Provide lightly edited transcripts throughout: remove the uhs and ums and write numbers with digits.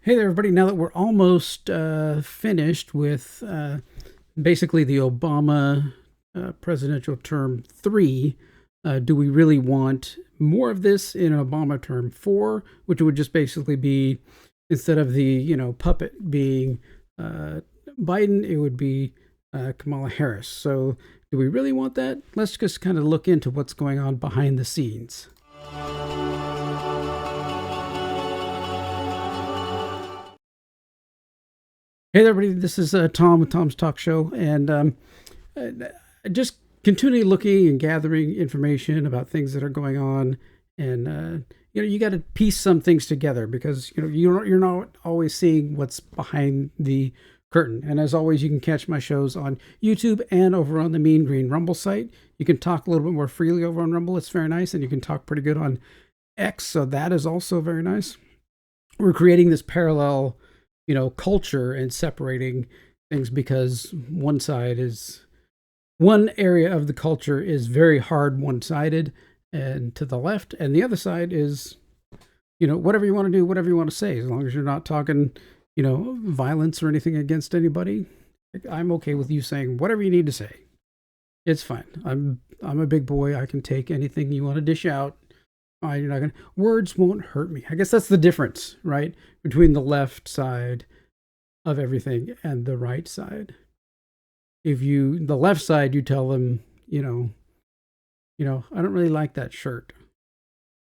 Hey there, everybody. Now that we're almost finished with basically the Obama presidential term three, do we really want more of this in Obama term four, which would just basically be instead of the puppet being Biden, it would be Kamala Harris. So, do we really want that? Let's just kind of look into what's going on behind the scenes. Hey there, everybody. This is Tom with Tom's Talk Show, and uh, just continually looking and gathering information about things that are going on. And you got to piece some things together because you're not always seeing what's behind the curtain. And as always, you can catch my shows on YouTube and over on the Mean Green Rumble site. You can talk a little bit more freely over on Rumble. It's very nice, and you can talk pretty good on X, so that is also very nice. We're creating this parallel culture and separating things because one area of the culture is very hard one-sided and to the left, and the other side is whatever you want to do, whatever you want to say, as long as you're not talking violence or anything against anybody. I'm okay with you saying whatever you need to say. It's fine. I'm a big boy. I can take anything you want to dish out. You're not gonna. Words won't hurt me. I guess that's the difference, right, between the left side of everything and the right side. The left side, you tell them, I don't really like that shirt.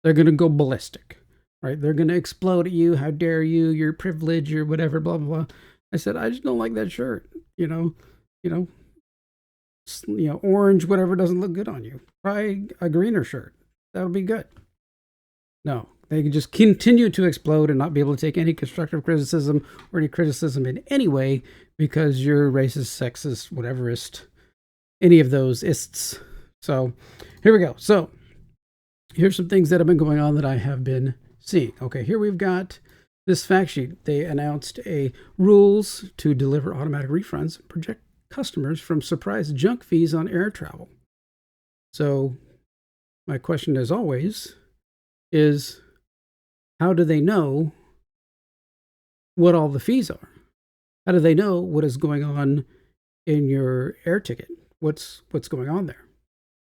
They're gonna go ballistic, right? They're gonna explode at you. How dare you? Your privilege, or whatever, blah blah blah. I said, I just don't like that shirt. Orange, whatever, doesn't look good on you. Try a greener shirt. That'll be good. No, they can just continue to explode and not be able to take any constructive criticism or any criticism in any way because you're racist, sexist, whateverist, any of those ists. So here we go. So here's some things that have been going on that I have been seeing. Okay, here we've got this fact sheet. They announced a rules to deliver automatic refunds and protect customers from surprise junk fees on air travel. So my question, as always, is how do they know what all the fees are? How do they know what is going on in your air ticket? What's going on there?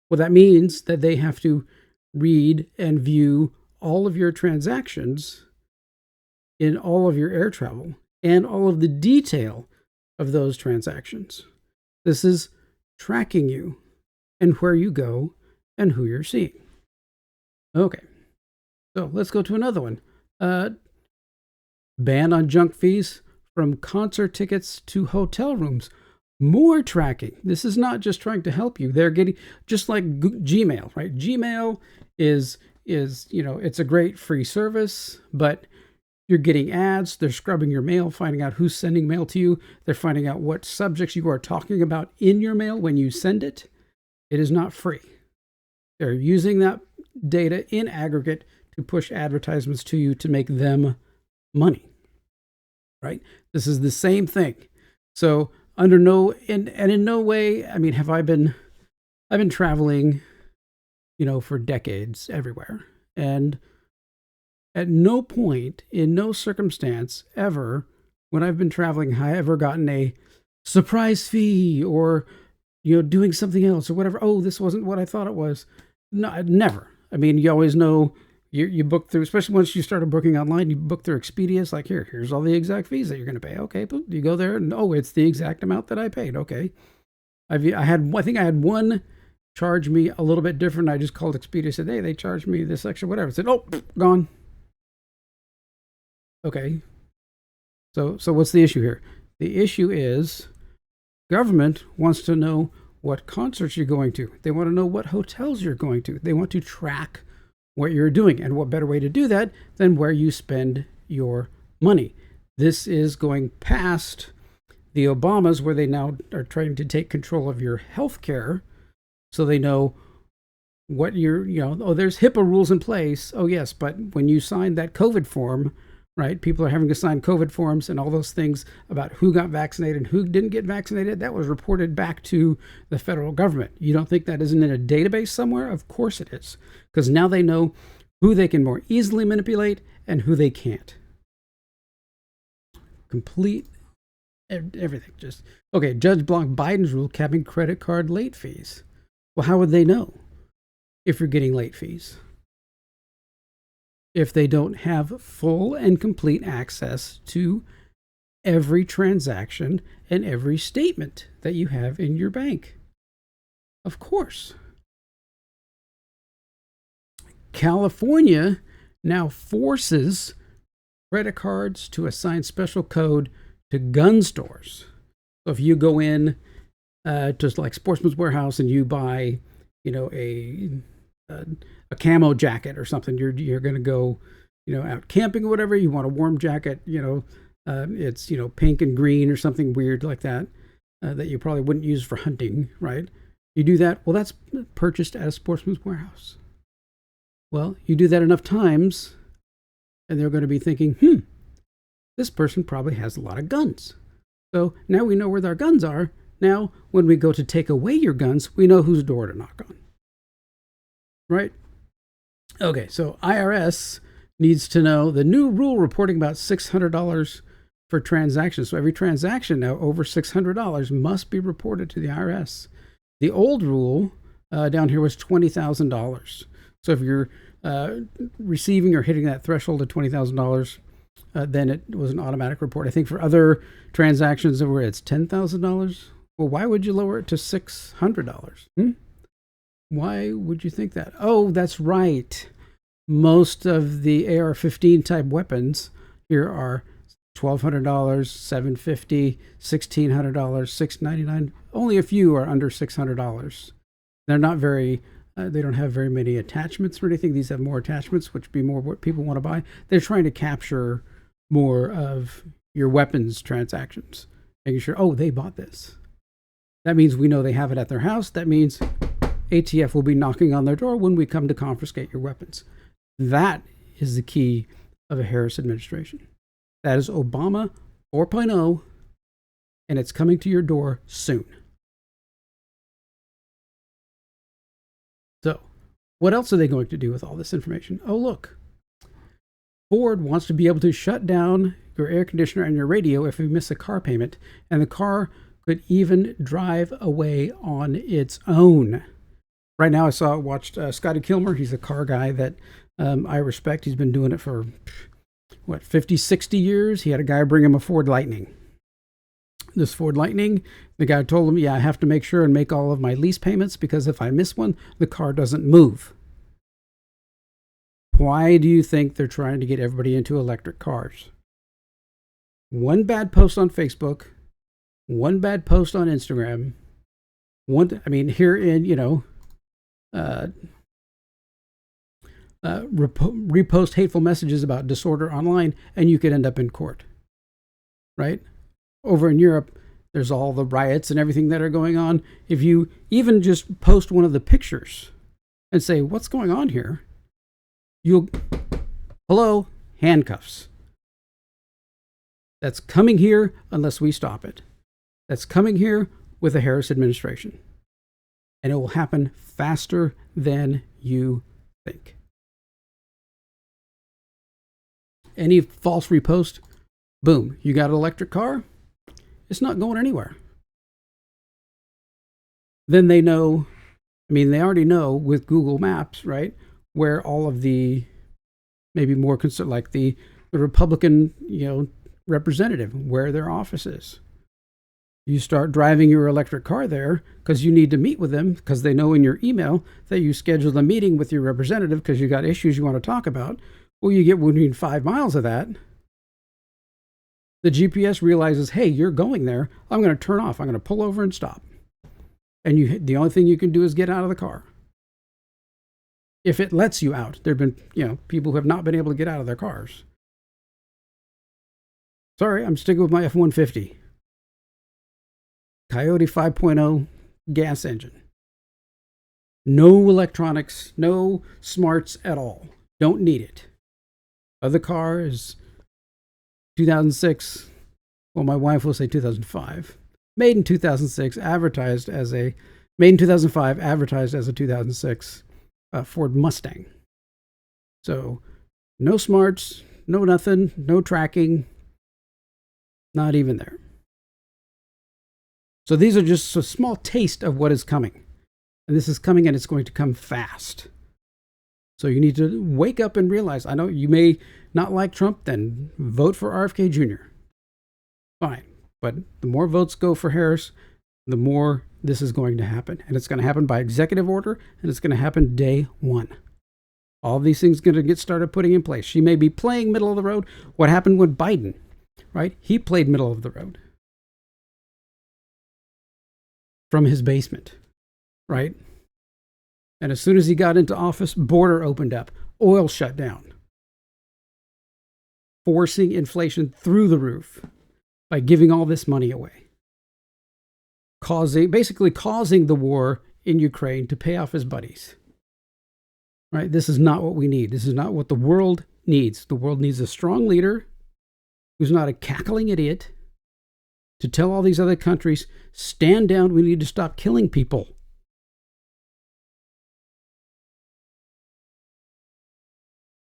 Well, that means that they have to read and view all of your transactions in all of your air travel and all of the detail of those transactions. This is tracking you and where you go and who you're seeing. Okay. So let's go to another one. Ban on junk fees from concert tickets to hotel rooms. More tracking. This is not just trying to help you. They're getting just like Gmail, right? Gmail is it's a great free service, but you're getting ads. They're scrubbing your mail, finding out who's sending mail to you. They're finding out what subjects you are talking about in your mail when you send it. It is not free. They're using that data in aggregate to push advertisements to you to make them money, right? This is the same thing. So in no way, I mean, I've been traveling, for decades everywhere. And at no point, in no circumstance ever, when I've been traveling, have I ever gotten a surprise fee or, doing something else or whatever. Oh, this wasn't what I thought it was. No, never. I mean, you always know you book through, especially once you started booking online, you book through Expedia. It's like, here's all the exact fees that you're going to pay. Okay, but you go there and, it's the exact amount that I paid. Okay. I think I had one charge me a little bit different. I just called Expedia, said, hey, they charged me this extra, whatever. I said, gone. Okay. So what's the issue here? The issue is government wants to know what concerts you're going to. They want to know what hotels you're going to. They want to track what you're doing. And what better way to do that than where you spend your money? This is going past the Obamas, where they now are trying to take control of your health care. So they know what there's HIPAA rules in place. Oh, yes, but when you sign that COVID form, right, people are having to sign COVID forms and all those things about who got vaccinated and who didn't get vaccinated. That was reported back to the federal government. You don't think that isn't in a database somewhere? Of course it is, because now they know who they can more easily manipulate and who they can't. Complete everything. Just okay. Judge blocked Biden's rule capping credit card late fees. Well, how would they know if you're getting late fees? If they don't have full and complete access to every transaction and every statement that you have in your bank. Of course. California now forces credit cards to assign special code to gun stores. So if you go in just like Sportsman's Warehouse and you buy, a camo jacket or something, you're going to go, out camping or whatever. You want a warm jacket, it's pink and green or something weird like that that you probably wouldn't use for hunting, right? You do that. Well, that's purchased at Sportsman's Warehouse. Well, you do that enough times, and they're going to be thinking, this person probably has a lot of guns. So now we know where their guns are. Now, when we go to take away your guns, we know whose door to knock on. Right? Okay, so IRS needs to know the new rule reporting about $600 for transactions. So every transaction now over $600 must be reported to the IRS. The old rule down here was $20,000. So if you're receiving or hitting that threshold of $20,000, then it was an automatic report. I think for other transactions where it's $10,000, well, why would you lower it to $600? Why would you think that? Oh, that's right. Most of the AR-15 type weapons here are $1,200, $750, $1,600, $699. Only a few are under $600. They're not very. They don't have very many attachments or anything. These have more attachments, which would be more what people want to buy. They're trying to capture more of your weapons transactions, making sure, oh, they bought this. That means we know they have it at their house. That means ATF will be knocking on their door when we come to confiscate your weapons. That is the key of a Harris administration. That is Obama 4.0, and it's coming to your door soon. So, what else are they going to do with all this information? Oh, look. Ford wants to be able to shut down your air conditioner and your radio if you miss a car payment, and the car could even drive away on its own. Right now, I watched Scotty Kilmer. He's a car guy that I respect. He's been doing it for, 50, 60 years? He had a guy bring him a Ford Lightning. This Ford Lightning, the guy told him, I have to make sure and make all of my lease payments because if I miss one, the car doesn't move. Why do you think they're trying to get everybody into electric cars? One bad post on Facebook, one bad post on Instagram, here in, repost hateful messages about disorder online, and you could end up in court, right? Over in Europe, there's all the riots and everything that are going on. If you even just post one of the pictures and say, what's going on here? Hello, handcuffs. That's coming here unless we stop it. That's coming here with the Harris administration. And it will happen faster than you think. Any false repost, boom, you got an electric car? It's not going anywhere. Then they know, they already know with Google Maps, right, where all of the maybe more concerned, like the Republican, representative, where their office is. You start driving your electric car there because you need to meet with them because they know in your email that you scheduled a meeting with your representative because you got issues you want to talk about. Well, you get within 5 miles of that. The GPS realizes, hey, you're going there. I'm going to turn off. I'm going to pull over and stop. And the only thing you can do is get out of the car. If it lets you out. There have been, people who have not been able to get out of their cars. Sorry, I'm sticking with my F-150. Coyote 5.0 gas engine. No electronics, no smarts at all. Don't need it. Other car is 2006. Well, my wife will say 2005. Made in 2006, made in 2005, advertised as a 2006 Ford Mustang. So, no smarts, no nothing, no tracking. Not even there. So these are just a small taste of what is coming. And this is coming, and it's going to come fast. So you need to wake up and realize, I know you may not like Trump, then vote for RFK Jr. Fine. But the more votes go for Harris, the more this is going to happen. And it's going to happen by executive order, and it's going to happen day one. All these things are going to get started putting in place. She may be playing middle of the road. What happened with Biden, right? He played middle of the road from his basement, right? And as soon as he got into office, border opened up, oil shut down, forcing inflation through the roof by giving all this money away, basically causing the war in Ukraine to pay off his buddies. Right? This is not what we need. This is not what the world needs. The world needs a strong leader who's not a cackling idiot to tell all these other countries, stand down, we need to stop killing people.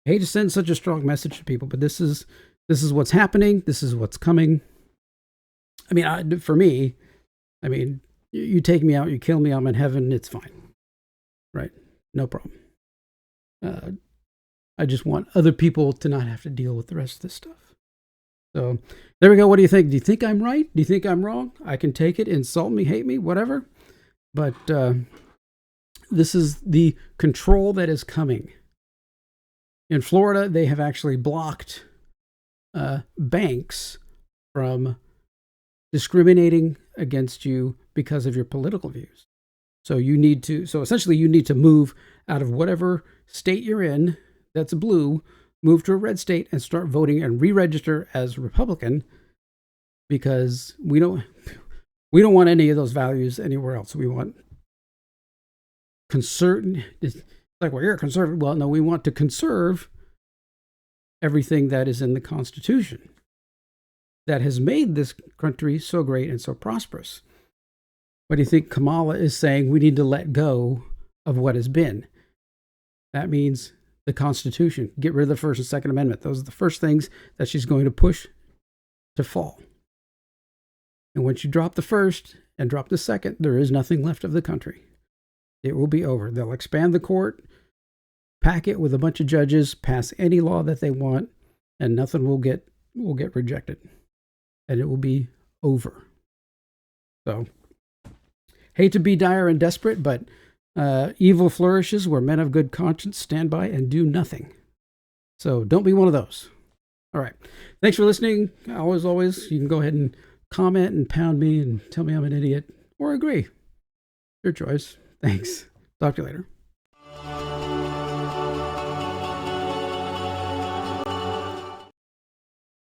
I hate to send such a strong message to people, but this is what's happening. This is what's coming. I mean, for me, I mean, you take me out, you kill me, I'm in heaven, it's fine. Right? No problem. I just want other people to not have to deal with the rest of this stuff. So there we go. What do you think? Do you think I'm right? Do you think I'm wrong? I can take it, insult me, hate me, whatever. But this is the control that is coming. In Florida, they have actually blocked banks from discriminating against you because of your political views. So essentially you need to move out of whatever state you're in that's blue, move to a red state and start voting and re-register as Republican, because we don't want any of those values anywhere else. We want it's like, well, you're a conservative. Well, no, we want to conserve everything that is in the Constitution that has made this country so great and so prosperous. What do you think Kamala is saying? We need to let go of what has been. That means the Constitution. Get rid of the First and Second Amendment. Those are the first things that she's going to push to fall. And once you drop the first and drop the second, there is nothing left of the country. It will be over. They'll expand the court, pack it with a bunch of judges, pass any law that they want, and nothing will get rejected. And it will be over. So, hate to be dire and desperate, but evil flourishes where men of good conscience stand by and do nothing. So don't be one of those. All right. Thanks for listening. Always, you can go ahead and comment and pound me and tell me I'm an idiot or agree. Your choice. Thanks. Talk to you later.